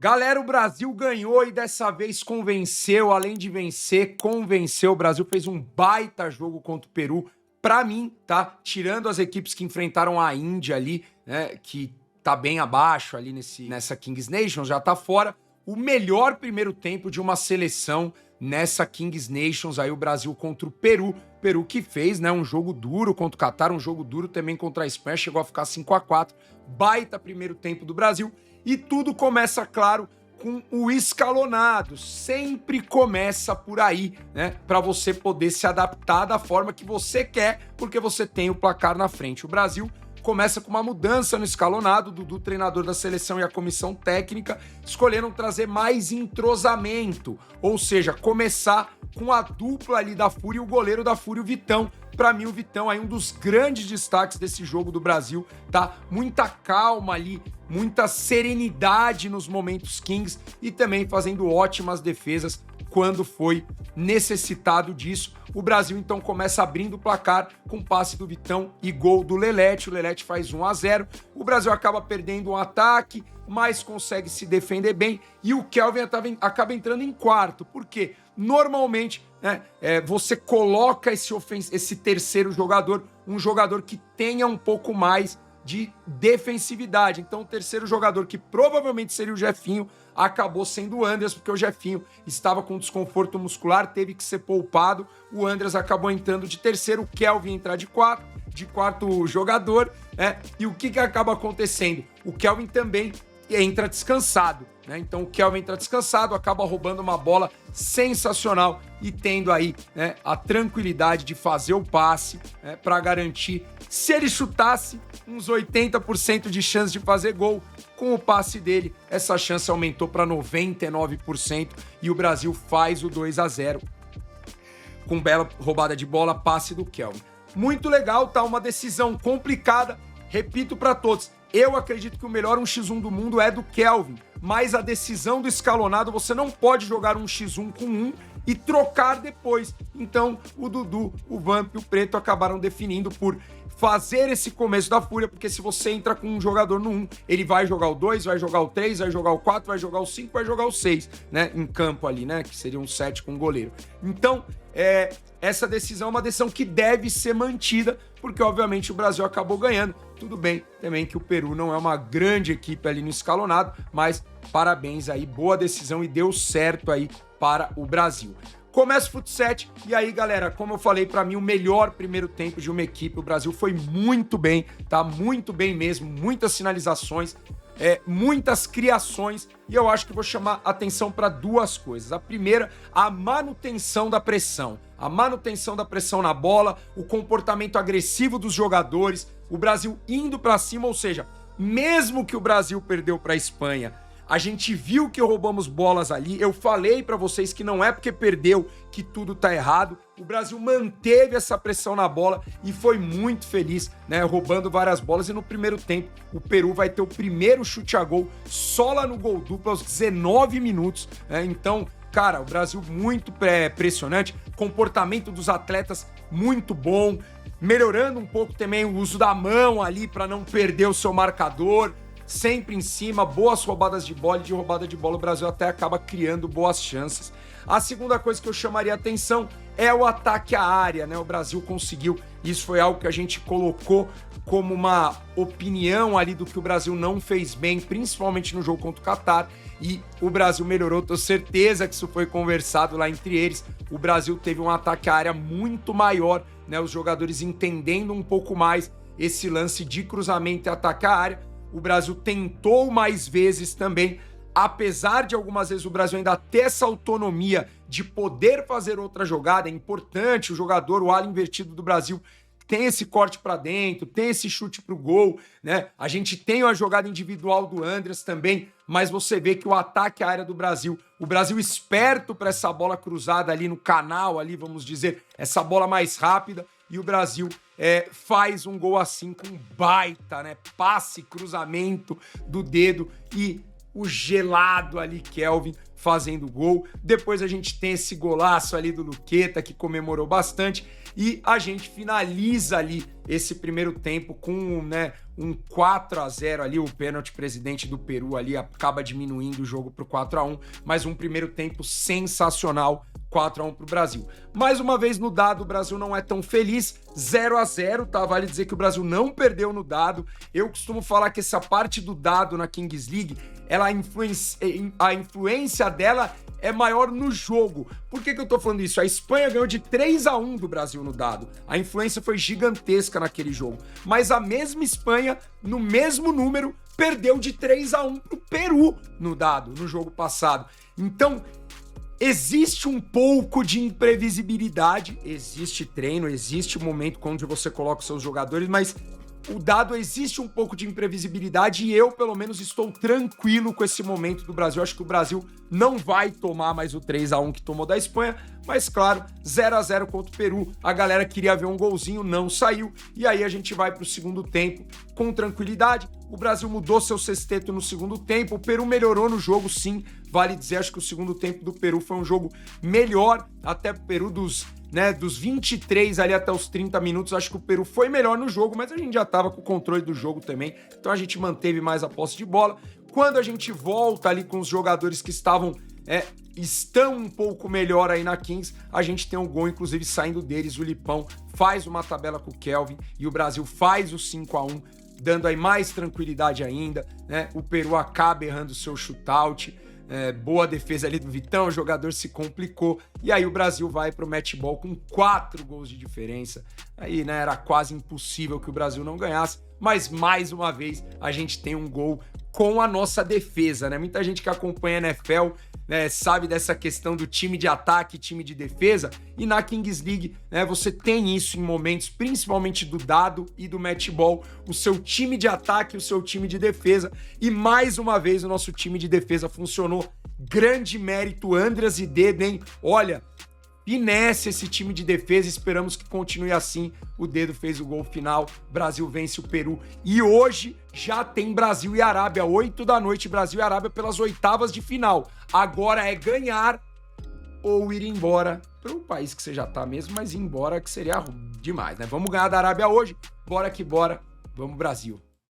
Galera, o Brasil ganhou e dessa vez convenceu, além de vencer, convenceu. O Brasil fez um baita jogo contra o Peru. Pra mim, tá? Tirando as equipes que enfrentaram a Índia ali, né, que tá bem abaixo ali nessa Kings Nations, já tá fora. O melhor primeiro tempo de uma seleção nessa Kings Nations, aí o Brasil contra o Peru. Peru que fez, né, um jogo duro contra o Catar, um jogo duro também contra a Espanha, chegou a ficar 5-4. Baita primeiro tempo do Brasil. E tudo começa, claro, com o escalonado. Sempre começa por aí, né? Para você poder se adaptar da forma que você quer, porque você tem o placar na frente. O Brasil começa com uma mudança no escalonado. Dudu, treinador da seleção, e a comissão técnica escolheram trazer mais entrosamento, ou seja, começar com a dupla ali da Fúria e o goleiro da Fúria, o Vitão. Para mim, o Vitão aí um dos grandes destaques desse jogo do Brasil, tá? Muita calma ali, muita serenidade nos momentos Kings e também fazendo ótimas defesas quando foi necessitado disso. O Brasil então começa abrindo o placar com passe do Vitão e gol do Lelete. O Lelete faz 1-0. O Brasil acaba perdendo um ataque, mas consegue se defender bem e o Kelvin acaba entrando em quarto. Por quê? Normalmente, né, você coloca esse terceiro jogador, um jogador que tenha um pouco mais de defensividade. Então, o terceiro jogador, que provavelmente seria o Jefinho, acabou sendo o Andreas, porque o Jefinho estava com desconforto muscular, teve que ser poupado. O Andreas acabou entrando de terceiro, o Kelvin entrar de quarto jogador, né? E o que acaba acontecendo? O Kelvin também entra descansado, né? Então o Kelvin entra descansado, acaba roubando uma bola sensacional e tendo aí, né, a tranquilidade de fazer o passe, né, para garantir, se ele chutasse, uns 80% de chance de fazer gol. Com o passe dele, essa chance aumentou para 99% e o Brasil faz o 2-0 com bela roubada de bola, passe do Kelvin. Muito legal, tá? Uma decisão complicada, repito para todos. Eu acredito que o melhor 1x1 do mundo é do Kelvin, mas a decisão do escalonado, você não pode jogar um 1x1 com um e trocar depois. Então, o Dudu, o Vamp e o Preto acabaram definindo por fazer esse começo da Fúria, porque se você entra com um jogador no 1, ele vai jogar o 2, vai jogar o 3, vai jogar o 4, vai jogar o 5, vai jogar o 6, né, em campo ali, né, que seria um 7 com o goleiro. Então, essa decisão é uma decisão que deve ser mantida, porque obviamente o Brasil acabou ganhando. Tudo bem também que o Peru não é uma grande equipe ali no escalonado, mas parabéns aí, boa decisão e deu certo aí para o Brasil. Começa o Fut 7 e aí, galera, como eu falei, para mim o melhor primeiro tempo de uma equipe, o Brasil foi muito bem, tá? Muito bem mesmo, muitas finalizações, muitas criações, e eu acho que vou chamar atenção para duas coisas. A primeira, a manutenção da pressão. A manutenção da pressão na bola, o comportamento agressivo dos jogadores, o Brasil indo para cima, ou seja, mesmo que o Brasil perdeu para a Espanha, a gente viu que roubamos bolas ali. Eu falei pra vocês que não é porque perdeu que tudo tá errado. O Brasil manteve essa pressão na bola e foi muito feliz, né, roubando várias bolas. E no primeiro tempo, o Peru vai ter o primeiro chute a gol só lá no gol duplo aos 19 minutos. Né? Então, cara, o Brasil muito pressionante. Comportamento dos atletas muito bom. Melhorando um pouco também o uso da mão ali para não perder o seu marcador. Sempre em cima, boas roubadas de bola, e de roubada de bola o Brasil até acaba criando boas chances. A segunda coisa que eu chamaria atenção é o ataque à área, né? O Brasil conseguiu, isso foi algo que a gente colocou como uma opinião ali do que o Brasil não fez bem, principalmente no jogo contra o Catar, e o Brasil melhorou, tenho certeza que isso foi conversado lá entre eles. O Brasil teve um ataque à área muito maior, né? Os jogadores entendendo um pouco mais esse lance de cruzamento e ataque à área. O Brasil tentou mais vezes também, apesar de algumas vezes o Brasil ainda ter essa autonomia de poder fazer outra jogada. É importante o jogador, o ala invertido do Brasil, tem esse corte para dentro, tem esse chute para o gol, né? A gente tem a jogada individual do Andreas também, mas você vê que o ataque à área do Brasil, o Brasil esperto para essa bola cruzada ali no canal, ali vamos dizer, essa bola mais rápida, e o Brasil faz um gol assim com baita, né? Passe, cruzamento do dedo e o gelado ali, Kelvin, fazendo gol. Depois a gente tem esse golaço ali do Luqueta, que comemorou bastante. E a gente finaliza ali esse primeiro tempo com, né, um 4-0 ali. O pênalti presidente do Peru ali acaba diminuindo o jogo para o 4-1. Mas um primeiro tempo sensacional, 4-1 para o Brasil. Mais uma vez no dado, o Brasil não é tão feliz, 0-0, tá? Vale dizer que o Brasil não perdeu no dado. Eu costumo falar que essa parte do dado na Kings League, a influência dela é maior no jogo. Por que eu tô falando isso? A Espanha ganhou de 3-1 do Brasil no dado. A influência foi gigantesca naquele jogo. Mas a mesma Espanha, no mesmo número, perdeu de 3-1 pro Peru no dado, no jogo passado. Então, existe um pouco de imprevisibilidade, existe treino, existe um momento onde você coloca os seus jogadores, mas o dado existe um pouco de imprevisibilidade e eu, pelo menos, estou tranquilo com esse momento do Brasil. Acho que o Brasil não vai tomar mais o 3-1 que tomou da Espanha, mas claro, 0-0 contra o Peru. A galera queria ver um golzinho, não saiu, e aí a gente vai para o segundo tempo com tranquilidade. O Brasil mudou seu sexteto no segundo tempo, o Peru melhorou no jogo, sim, vale dizer, acho que o segundo tempo do Peru foi um jogo melhor, até o Peru dos 23 ali até os 30 minutos, acho que o Peru foi melhor no jogo, mas a gente já estava com o controle do jogo também, então a gente manteve mais a posse de bola. Quando a gente volta ali com os jogadores que estão um pouco melhor aí na Kings, a gente tem um gol, inclusive, saindo deles, o Lipão faz uma tabela com o Kelvin e o Brasil faz o 5-1, dando aí mais tranquilidade ainda, né? O Peru acaba errando o seu shootout, boa defesa ali do Vitão, o jogador se complicou, e aí o Brasil vai pro match ball com 4 gols de diferença. Aí, né, era quase impossível que o Brasil não ganhasse, mas mais uma vez a gente tem um gol com a nossa defesa, né? Muita gente que acompanha a NFL, né, sabe dessa questão do time de ataque e time de defesa, e na Kings League, né, você tem isso em momentos, principalmente do dado e do match ball, o seu time de ataque e o seu time de defesa, e mais uma vez o nosso time de defesa funcionou. Grande mérito, Andreas e Dedo, hein? Olha, finesse esse time de defesa, esperamos que continue assim. O Dedo fez o gol final, Brasil vence o Peru, e hoje já tem Brasil e Arábia, 8 da noite, Brasil e Arábia pelas oitavas de final. Agora é ganhar ou ir embora para o país que você já tá mesmo, mas ir embora que seria demais, né? Vamos ganhar da Arábia hoje, bora que bora, vamos Brasil.